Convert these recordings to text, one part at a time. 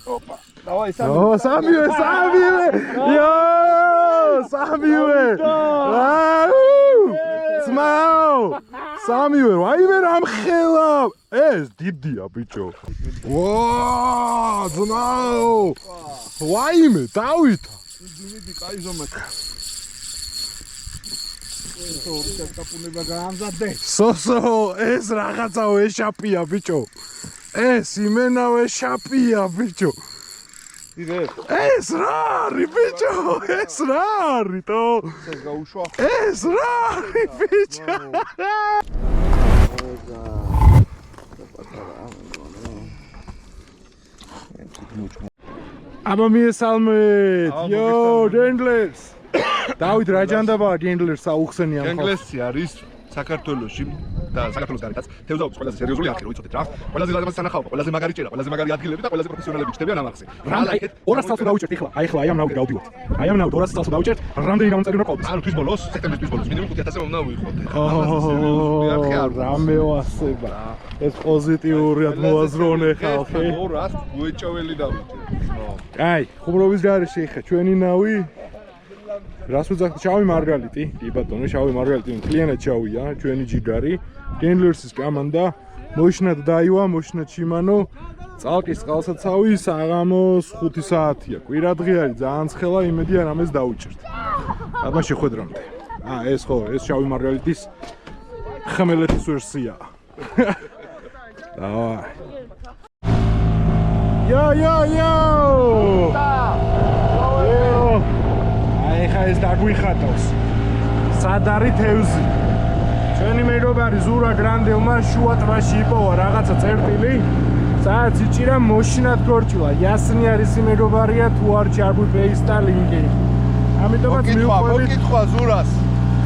Opa. Давай, О, самиве! Йо! Самиве! Смау! Самиве, ვაიმე რამ ხელა! ეს დიდია ბიჭო. ვა! ძნაო! ვაიმე, დავითა. დიდი კაი ზომად. კაპუნება გაამზადე. სოსო, ეს რაღაცაო ეშაპია ბიჭო. ეს იმენავ ეშაპია ბიჭო. ეს რა არის ბიჭო? ეს რა არის თო? ეს გაუშვა. ეს რა არის ბიჭო? აბა მიესალმეთ. იო, დენდლერს. დავით რა ჯანდაბაა დენდლერს აუხსენია მხოლოდ. დენდლერსი არის საქართველოში და საქართველოს გარეთაც თევზაობის ყველაზე სერიოზული არხი, რო იცოდეთ რა. ყველაზე ლამაზი სანახაობა, ყველაზე მაგარი ჭერა, ყველაზე მაგარი ადგილები და ყველაზე პროფესიონალები ჩნდებიან ამ არხზე. რამდენი 200 წელს დავიჭერთ ახლა. აი ახლა აი ამ ნავით გავდივართ. აი ამ ნავით 200 წელს დავიჭერთ. რამდენი გამომწერი უნდა ყავდეს? ანუ თვის ბოლოს, სექტემბრის თვის ბოლოს მინიმუმ 5000-ზე მომნა ვიყოთ. რამე ვასება. ეს პოზიტიურად მოაზროვნე ხალხი. 200 უეჭველი დავიჭერთ. აი, ხუმრობის გარეშე ხა ჩვენი ნავი რას ვუძახთ? შავი მარგალიტი, კი ბატონო, შავი მარგალიტი მთლიანად შავია, ჩვენი ჯიგარი, დენდლერსის კამანდა, მოშნად დაივა, მოშნად შიმანო, წალკის წყალსაცავი საღამოს 5 საათია. კვირადღე არის, ძალიან ცხელა, იმედია რამეს დავუჭერთ. აბა შეხვედრამდე. ეს ხო, ეს შავი მარგალიტის ხმელეთის ვერსია. დავაი. Yo! ეხა ეს დაგვიხატავს. სად არის თევზი? ჩვენი მეგობარი ზურა გრანდელმა შუა ტბაში იპოვა რაღაცა წერტილი. სადაც იჭირა მოშინად გორჭილა. იასნი არის მეგობარია თუ არ ჩაგვიპეის და ლინკი. ამიტომაც მივყვებით. მოკითხვა ზურას.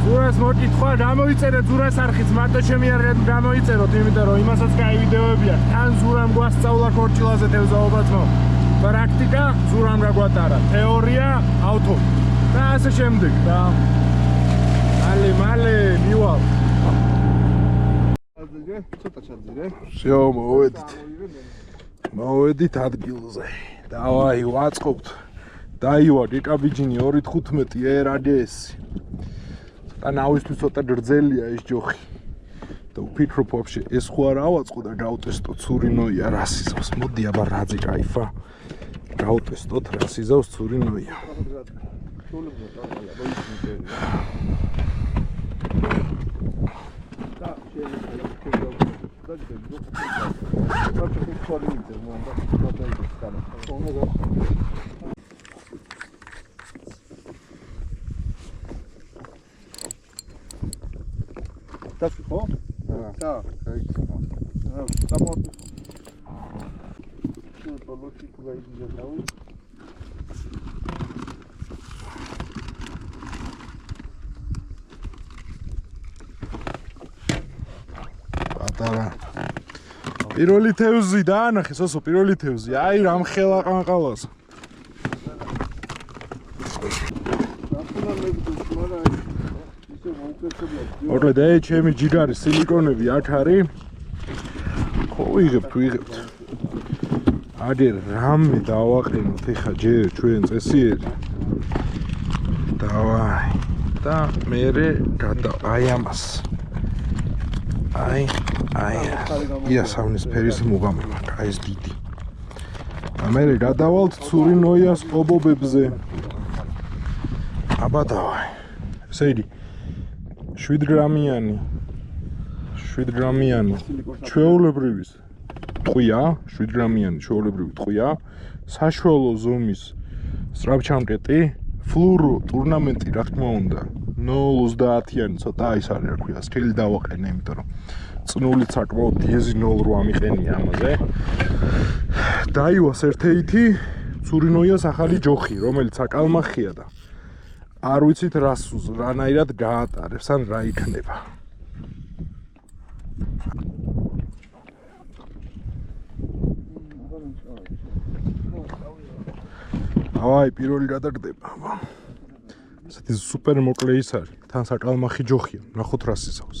ზურას მოკითხვა, გამოიწერეთ ზურას არხიც, მარტო ჩემი არ გამოიწეროთ, იმიტომ რომ იმასაც კაი ვიდეოები აქვს. თან ზურამ გვასწავლა გორჭილაზე თევზაობათმო. პრაქტიკა ზურამ გაგვატარა. თეორია ავთო. და ასე შემდეგ და მალე მივალ. ცოტა ჩაძირე. всё, მოვედით ადგილზე. დავაი, ვაწყობთ. დაივა დეკაბიჯინი 2.15 ერადესი. და ნავისთვის ცოტა გრძელია ეს ჯოხი. და ვფიქრობ ვაფშე ეს ხო არ ავაწყო და გავტესტო ცურინოია რას იზავს. მოდი აბა რაძი кайფა. გავტესტოთ რას იზავს ცურინოია. Das ხო? და, გაიქცა. გამოდი. ბოლოში თუ გაიგზავნე. პატარა. პირველი თევზი დაანახე, სოსო, პირველი თევზი. აი რამ ხელა ყანყალას. ორლედ აი ჩემი ჯიგარი სილიკონები აქ არის. ხო ვიღებთ. აგერ რამე დავაყენოთ ეხა ჯერ ჩვენ წესიერი. დავაი. და მერე აი ამას. აი იასავნის ფერის მუღამება, აი ეს დიდი. ამერე გადავალთ ცურინოიას ობობებზე. აბა დავაი. ესე იგი 7 გრამიანი ჩვეულებრივის ტყვია, 7 გრამიანი ჩვეულებრივი ტყვია, საშუალო ზომის სწრაფჩამკეტი, ფლურო ტურნამენტი რა თქმა უნდა 0.30-იანი ცოტა ის არის რა ქვია, სკილი დავაყენე, იმიტომ რომ წნულით საკმაოდ დიეზი 0.8 ამიყენია ამაზე. დაივას ერთ-ერთი ცურინოიას ახალი ჯოხი, რომელიც აკალმახია და არ ვიცით რანაირად გაატარებს ან რა იქნება. დავაი, პირველი გადაგდება. ესეთი სუპერ მოკლე ის არის, თან საკალმახი ჯოხია, ნახოთ რას იზავს.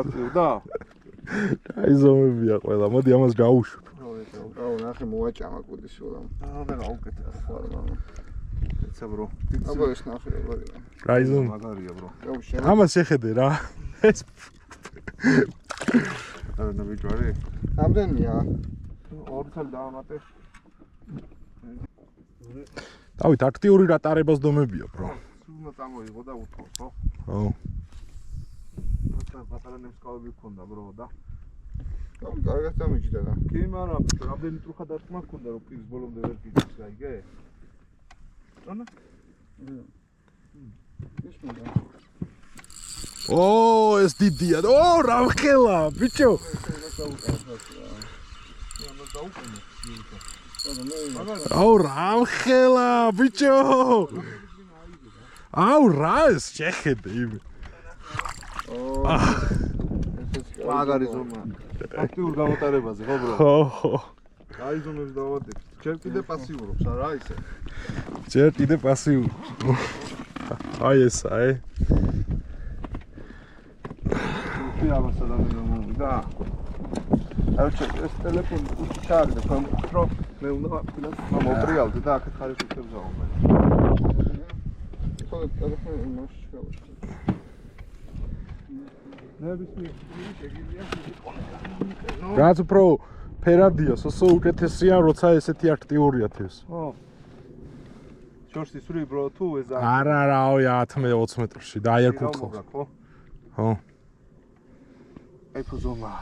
აქტიურდა? აი ზომებია ყველა. მოდი ამას დავუშვებ. აუ ნახე მოვაჭამა კუდის ულამ. რა უკეთე. ფარმა. ეცა bro. აბა ეს ნახე როგორია. აი ზომ. მაგარია bro. აუ შენ ამას შეხედე რა. ეს არა ნაბიჯვარი. ამდენია. ორი წელი დავამატე. დავით აქტიური რატარებას დომებია bro. უნდა წამოიღო და უთხოვ, ხო? ხო. პატარა ნემსკავები გქონდა bro და აუ კარგად დამიჯდა და. კი მაგრამ რამდენი ტრუხა დარტყმა გქონდა რომ პირის ბოლომდე ვერ გიძს გაიგე? ანა? ის მინდა. ო ეს დიდია. ო რამხელა ბიჭო. აუ რამხელა ბიჭო. აუ რა ეს შეხედე იმ. მაგარი ზომა. აქტიურ გამოტარებაზე, ხო bro? ხო. აი ზომებს დავადებ. ჯერ კიდე პასიურობს, არა ისე? ჯერ კიდე პასიური. აი ესა, კი ამას ადამიანი მომიდა. არჩე ეს ტელეფონი კუჩი ჩააგდა თქვენ რო მე უნდა ფინანს მოვტრიალდი და აქეთ ხარ ისე ვზაობ. ხო ტელეფონი იმაში გავაშლე. ნებისმიერ შეგიძლია რაც უფრო ფერადია, სოსო უკეთესია, როცა ესეთი აქტიურია თავს. ხო. შორსი სული ბრო თუ ეზა. არა, რაო, 10-20 მეტრში და აი აკუთხავს. ხო? ხო. აი ფუზომა.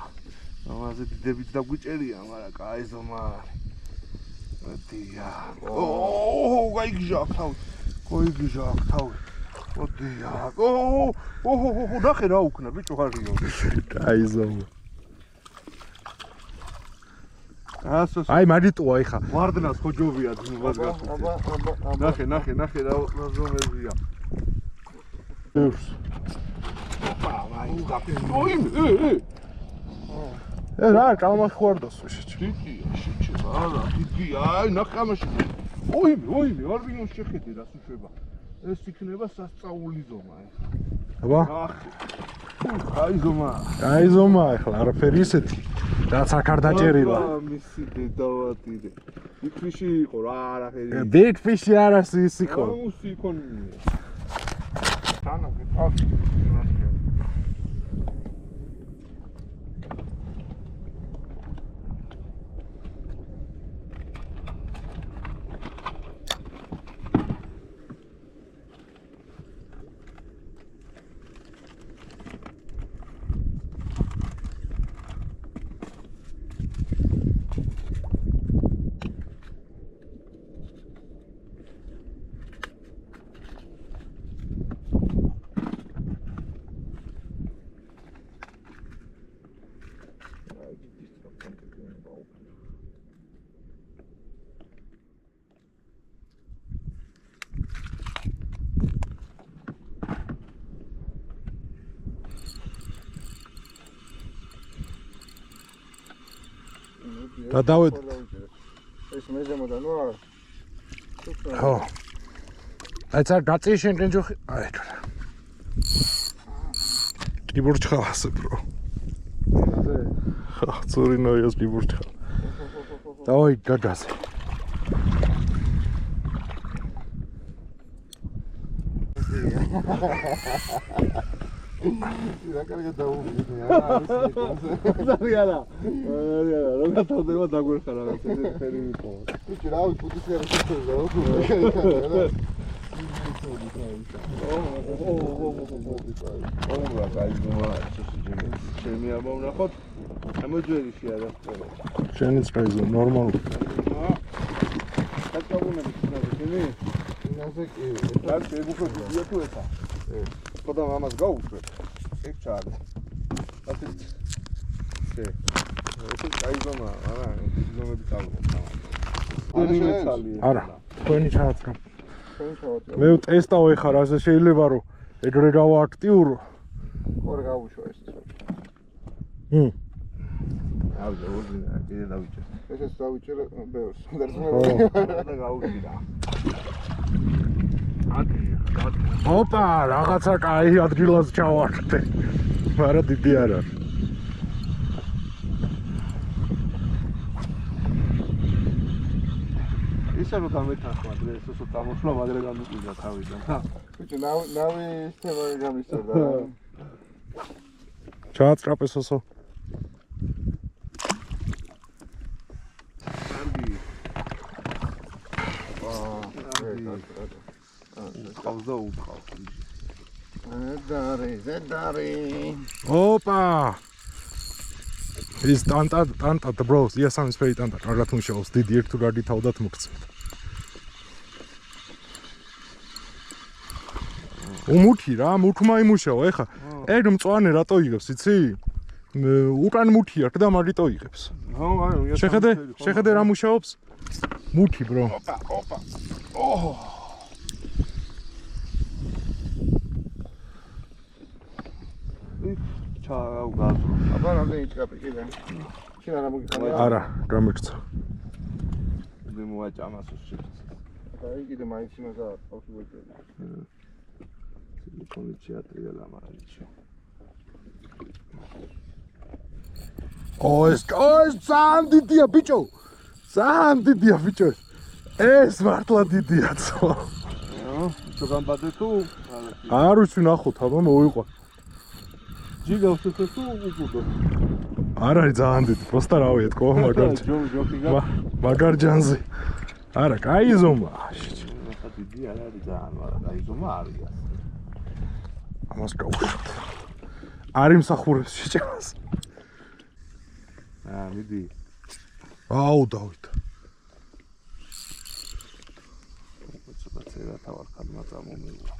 ამაზე დიდებით დაგვიჭერია, მაგრამ კაი ზომა. ოდია. ოო, გაიგჟაკ თავი. გაიგჟაკ თავი. ოდია. ოო, ნახე რა უკნა, ბიჭო ხარიო. კაი ზომა. ასოს. აი მარიტოა ეხა. ვარდნას ხო ჯობია ძმობას გახო. აბა. ნახე რა ზომებია. ბევრს. აი, დაკი. რა, კალმახوارდოს შეჭი. დიდია, შეჭი. არა, დიდია. აი, ნახე ამაში. ოიმი, არ ვინოს შეხედე რა სუშვება. ეს იქნება სასწაული ზომა ეხლა. აბა, ნახე. აი ზომა. კაი ზომა ეხლა, არაფერი ისეთი. რაც აქ არ დაჭერილა. მისი დედავატირე. იქში იყო რა, არაფერი. Big fish არის ის იყო. აუსი იქონია. თანა გიყავს. და დავედ. ეს მეძემოდა ნუ არა. ხო. აი წარ დაწიშენ კენჯოხი. აი თუ. კიბურჩხალასე ბრო. ხა, წურინოიოს კიბურჩხალ. დავაი გაგაზე. რა კარგად დაუვიდე არა არა, რა თავდება დაგვერხა რაღაც ეს ფერი მიყო. ბიჭი რა ვიცი ფუტის არ შეხედა ო, კაი ზომა, ჩემი აბა ვნახოთ. ამოჯერიში არა ყველა. შენიც კაი ზომა, ნორმალური. კაცკაბუნები ხნაზე, ჩემი? ნაზე კი რაც ეგუხებია თუ ეხა. ხოდა მამას გაუშვებ. ეგ ჩაარდა. ასეთ. ეს კაი ზომა, არა, ზომები წავიღო. არა, თქვენი ჩააცრა. ჩვენ ჩავატო მე ტესტავ ეხა რა შეიძლება რომ ეგრე გავააქტიურო. ხორ გავუშვა ეს ავი, ორდინა, კიდე დავიჭერ. ესეც დავიჭერე ბევრს და გაუჭირა. ადი. ოპა, რაღაცა კაი ადგილას ჩავარდე. მაგრამ დიდი არ არის. ისე რომ გამეთანხმა დღეს ესო წამოსვლა მაგრე გამიკვირდა თავიდან. ბიჭი ნავი თემა გამისწორდა ჩააწრაპესოსო. ყავს და უყავს. ზედარი ოპა. ის ტანტა ბროს, იასამის ფერი ტანტა, კარგად მუშაობს, დიდი ერთ თუ გარდი თავდათ მოგწევთ. უმუთი რა, მუთმა იმუშავა, ეხა. ეგ მწვანე რატო იღებს, იცი? უკან მუთი აქვს და მარიტო იღებს. ხო, არა, შეხედე რა მუშაობს? მუთი ბრო. ოპა. ოჰ. ჩაავ გაზრო. აბა რამდენი ჭკაპი კიდე შენ არა მოგიყავი არა, გამიქცა. მე მოაჭამას უსში. აი კიდე მაინც იმას აქვს უეჭერი ტელეფონი შეატრიალა მაგალითში. ეს ძალიან დიდია ბიჭო. ძალიან დიდია ბიჭო. ეს მართლა დიდია ცო. čo gambade tu? არ ვიცი ნახოთ აბა მოვიყვა. ჯიგავს ეს თუ უყუდო. არ არის ძალიან დიდი, просто რავი ეთქო მაგარჯანზე. არა, კაი ზომა. ხა დიდი არ არის ძალიან, მაგრამ კაი ზომა არის. ამას გავუშვათ. არის მსახურებს შეჭამას. მიდი. აუ დავით. ცოტა თავარ ხალმა წამომივა.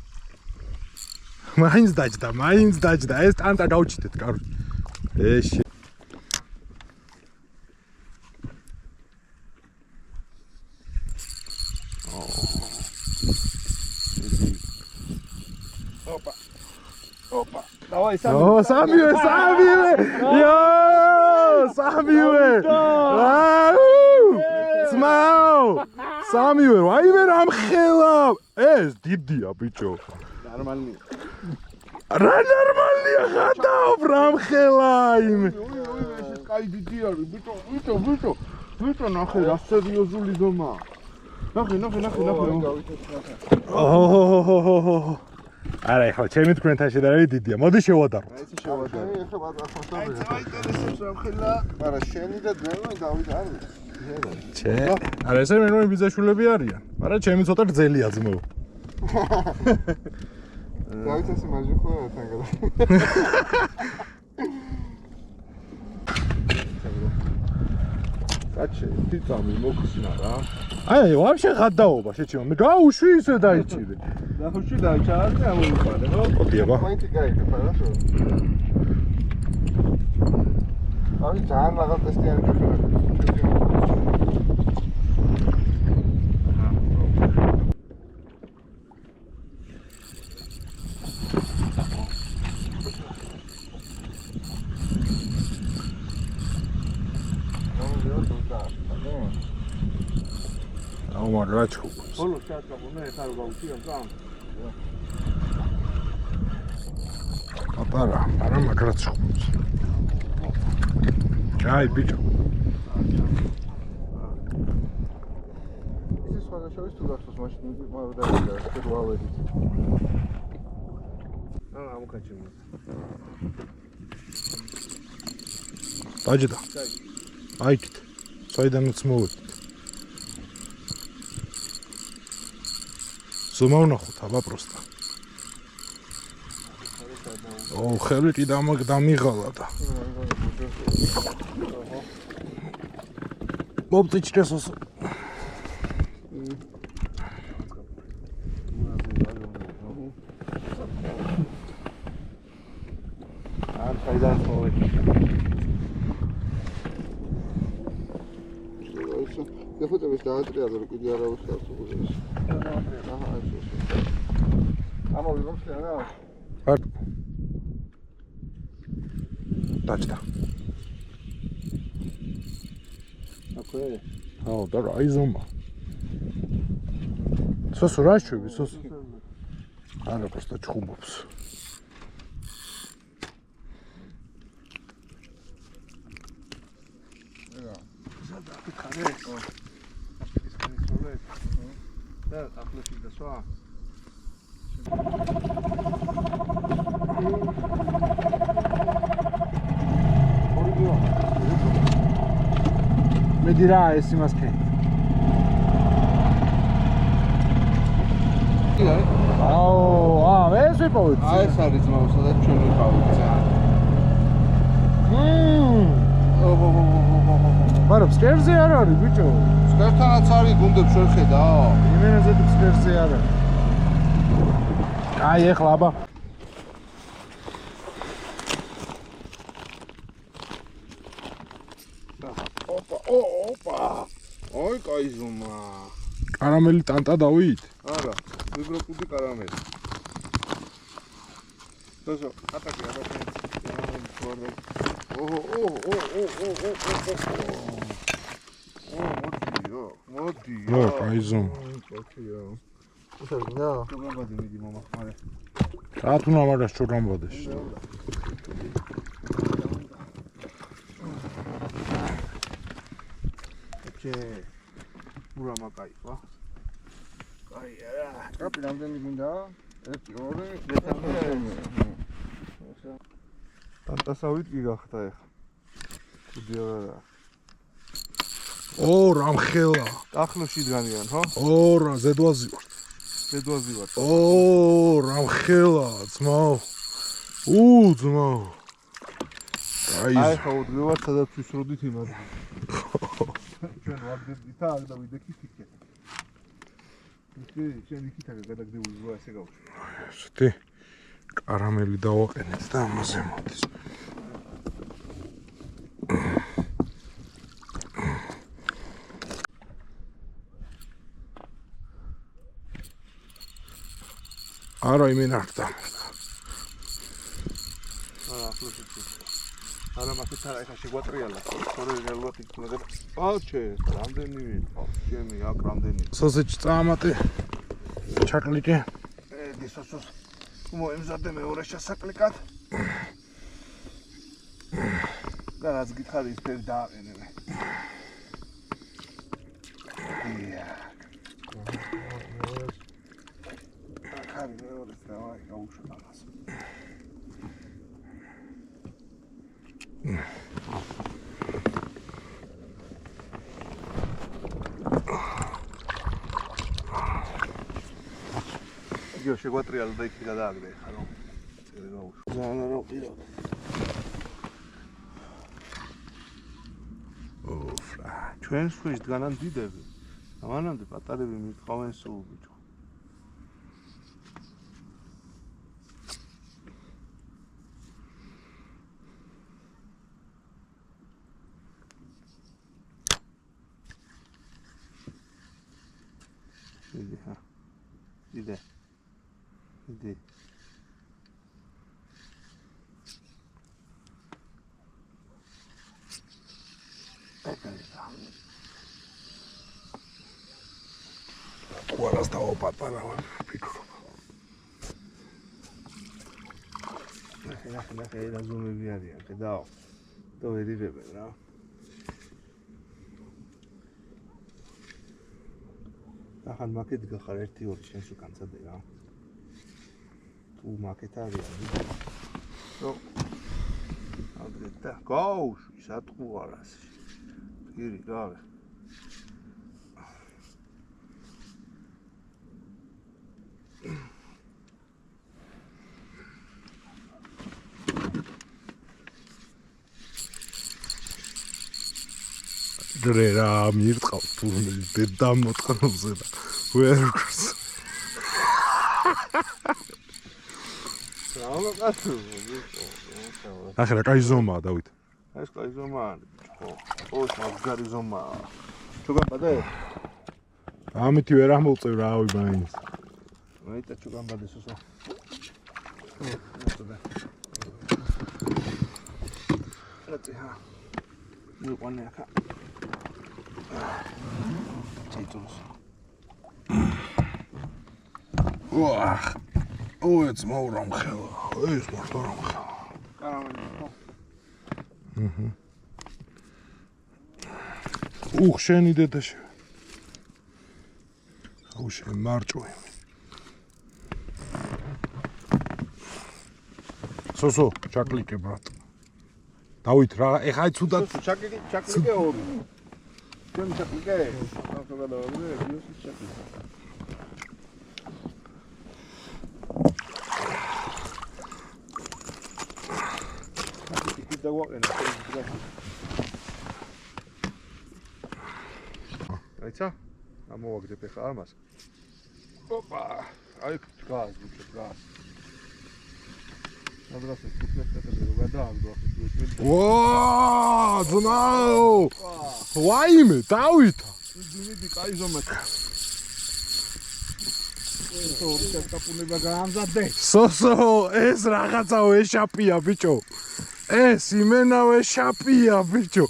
მაინც დაჯდა. ეს ტანტა გავჩიტეთ, კარგი. ეში. Opa. Давай სამივე. სამივე. Смау! სამივე, რაიმე რამხელა. ეს დიდია ბიჭო. ნორმალია. რა ნორმალია ხატავ რამხელა იმე. ეს კაი დიდი არის, ბიჭო, ნახე რა სერიოზული ზომა. ნახე. არა, ხო, ჩემი თქვენთან შედარებით დიდია. მოდი შევადარო. აი, შევადარო. ეხლა ბატონო აი, საინტერესებს რამხელა. არა შენი და ძმა დავით არის. არა, ესე მე ბიზაშულები არიან, მაგრამ ჩემი ცოტა გრძელია ძმო. დავით ასე მაჟიხოა თან გადა. კაჩე, თვითამი მოხსნა რა. აი, ვაფშე ხადაობა შეჭიმა. მე გაუშვი ისე დაიჭირე. ნახუში დაიჭარდი ამოიყვანე, ხო? ოდია ბა. მაინც გაიგე, პარასო. აი, ძალიან რაღაც ტესტიანი გახდა. აუ მაგრამ ჩხუბ. ბოლოს შეაწყვეტე, ეხლა რა გავუჩიო სამ. პაპარა, არა მაგრამ ჩხუბ. აი ბიჭო. ის სხვა შორის თუ გახსოვს მაშინ და დავიდეთ. ამოქაჩემ. დაჯდა. აიქით. საიდანაც მოვედით. ზომა ვნახოთ აბა პროსტა. ხელი კი დამიღალა და. მოვწიჭდეს ოს. არ საიდან მოვედი. ფოტოების დაატრიალე რომ კიდე არა ვუსწავლ უგულეს. აჰა, ეს. ამოვიღოთ რა. არ. დაჭდა. ოკეი. აუ და რა იზომა. სოსო რა შვები, სოსო. არა, просто ჩხუბობს. და ახლოსი და სხვა. მე დირა ეს იმას ქე. აუ, ეს ვიპოვეთ. ეს არის ძმაო, სადაც ჩვენ ვიყავით. მაგრამ სკერზე არ არის ბიჭო. სკერთანაც არის გუნდებს ვერ ხედავ. იმენაზე სკერზე არ არის. აი ეხლა აბა. ოპა. ой, კაი ზომა. კარამელი ტანტა დავით? არა, მიგროკუდი კარამელი. დაშო, ატაკი. მოდიო. ნო, კაი ზომა. ოკეიო. ეს არის და პროგრამადი მიდი მომახმარე. რა თუ ნამარას ჩორამბოდეს. ჩე ურამა кайფა. კაია რა. კაპი რამდენი მინდა? 1 2 ტანტასავით კი გახდა ეხა. კუდი არა. ო რამხელა. ახლოში დგანიან, ხო? ო რა ზედვაზი ვარ. ზედვაზი ვარ. ო რამხელა ძმაო. ძმაო. აი ხო უდგევარ სადაც ვისროდით იმად. ჩვენ ვარდებდით აქ და ვიდექით იქ. შენ იქით აქ გადაგდებული ვარ ესე გავუშვი. ესეთი კარამელი დავაყენეთ და ამაზე მოდის. არა იმენ არ დამედა. ახლოს იქ. არა მაგით არა ეხა შეგვატრიალა. სწორედ რეალურად იქ უნდა აჩე რამდენი ვიყო? ჩემი აქ რამდენი. სოსეჯი წამატე. ჩაკლიკე. დისოსოს მოემზადე მეორე შესაკლიკად. და რაც გითხარი ის ფერი დააყენე. ხარი მეორე დავაი გაუშვი ამას. იგივე შეგვატრიალა და იქ გადააგდე ხა რომ წერი გაუშვი. ძალიან რა ვყირავ. ოფრა ჩვენს ქვეშ დგანან დიდები. ამანამდე პატარები მიყავენ სულ ბიჭო. Ide. ყველას დავაპატარავ ფიქრობ. ნახე რა ზომები არიან, ხედავ. და ვერიღებენ რა. ახან მაკეთ გახარ 1-2 შენს უკანცადე რა. თუ მაკეთ არიან. რო აგრეთა გაუშვი სატყუარას. პირი გავე. დრე რა მირწყავს თურმე დამოწყრობზე და ვერ გქრს. ახლა რა კაი ზომაა დავით. ეს კაი ზომაა ხო. ოშ მაგარი ზომაა. ჩუგან ბადე? ამითი ვერ ამოვწევ რა ავი მაინც. მეიტა ჩუგან ბადე სოსო. რა მიყვანე ახლა. წიწოს. ვაჰ. ოიც მოურამ ხელა. ეს მარტო რომ ხელა. კარამელი ხო? შენი დედაში. შენ მარჭვი. სოსო, ჩაკლიკე ბრატ. დავით რა, ეხა აი ცუდად ჩაკლიკე ორი. ჩემ ჩაკლიკე. ახლა გადავაგდე, ბიოსის ჩაკლიკე. და ვაყენე. აიცა? ამოვაგდებ ახლა ამას. ოპა, აი გას, ბიჭო, გას. ადრას ეს ფუტკეტები რო გადააგდო ახლა უწევდი. ვაა, ძმაო! ვაიმე, დავით. ძიმიდი კაი ზომათა. სოსო, ჩაკაპუნება გაამზადე. სოსო, ეს რაღაცა ეშაპია, ბიჭო. ეს იმენავე შაპია, ბიჭო.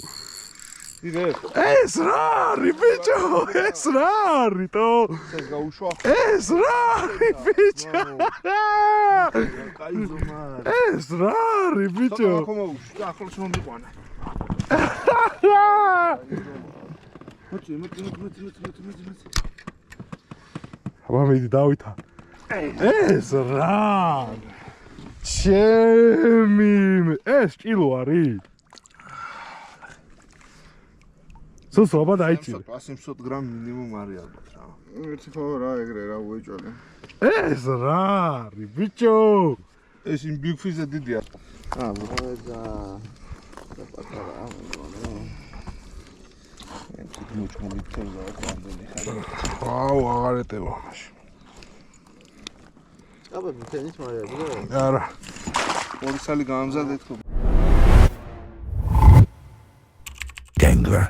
იდე. ეს რა არის, ბიჭო? ეს რა არის, თო? ეს გაუშვა. ეს რა არის, ბიჭო? კაი ზომა. ეს რა არის, ბიჭო? ახლა მოუშვა, ახლოს მომიყვანა. მოწი. აბა მიდი დავითა. ეს რა? ჩემი ეს კილო არის? სულ აბა დაიჭირე. 100 გრამ მინიმუმ არის ალბათ რა. ერთი ხო რა ეგრე რა უეჭვალე. ეს რა არის ბიჭო? ეს იმ ბიგფიზე დიდია. და პატარა ამონა. მოჭმული თევზა ამდენი ხარ. აუ აღარ ეტევა მაშინ. აბა თენის მარია ძრო. არა. ორი სალი გამამზადეთ ხო? Dengler.